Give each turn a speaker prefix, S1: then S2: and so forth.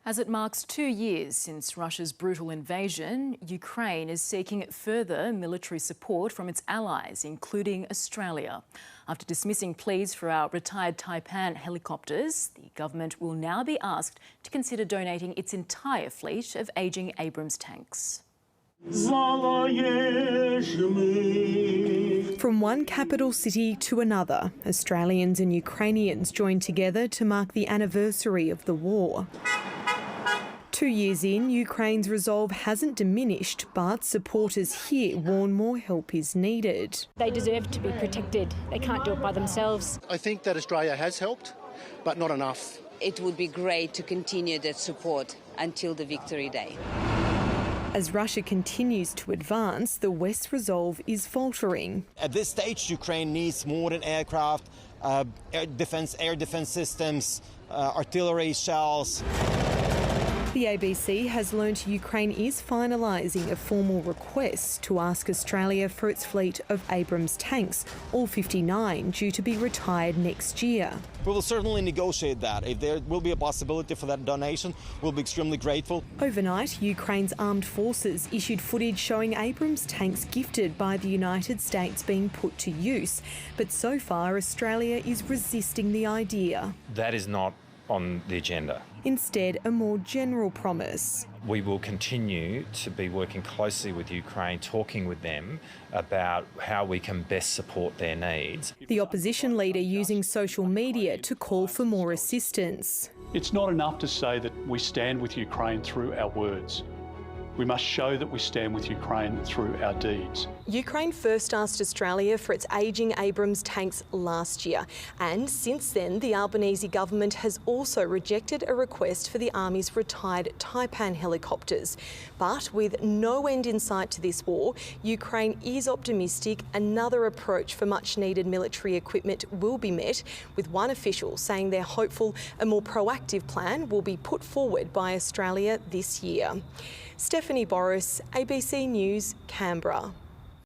S1: As it marks 2 years since Russia's brutal invasion, Ukraine is seeking further military support from its allies, including Australia. After dismissing pleas for our retired Taipan helicopters, the government will now be asked to consider donating its entire fleet of ageing Abrams tanks.
S2: From one capital city to another, Australians and Ukrainians joined together to mark the anniversary of the war. 2 years in, Ukraine's resolve hasn't diminished, but supporters here warn more help is needed.
S3: They deserve to be protected. They can't do it by themselves.
S4: I think that Australia has helped, but not enough.
S5: It would be great to continue that support until the victory day.
S2: As Russia continues to advance, the West's resolve is faltering.
S6: At this stage, Ukraine needs more than aircraft, air defence systems, artillery, shells.
S2: The ABC has learnt Ukraine is finalising a formal request to ask Australia for its fleet of Abrams tanks, all 59 due to be retired next year.
S6: We will certainly negotiate that. If there will be a possibility for that donation, we'll be extremely grateful.
S2: Overnight, Ukraine's armed forces issued footage showing Abrams tanks gifted by the United States being put to use. But so far, Australia is resisting the idea.
S7: That is not on the agenda.
S2: Instead, a more general promise.
S7: We will continue to be working closely with Ukraine, talking with them about how we can best support their needs.
S2: The opposition leader using social media to call for more assistance.
S8: It's not enough to say that we stand with Ukraine through our words. We must show that we stand with Ukraine through our deeds.
S2: Ukraine first asked Australia for its ageing Abrams tanks last year, and since then the Albanese government has also rejected a request for the Army's retired Taipan helicopters. But with no end in sight to this war, Ukraine is optimistic another approach for much needed military equipment will be met, with one official saying they're hopeful a more proactive plan will be put forward by Australia this year. Stephanie Boris, ABC News, Canberra.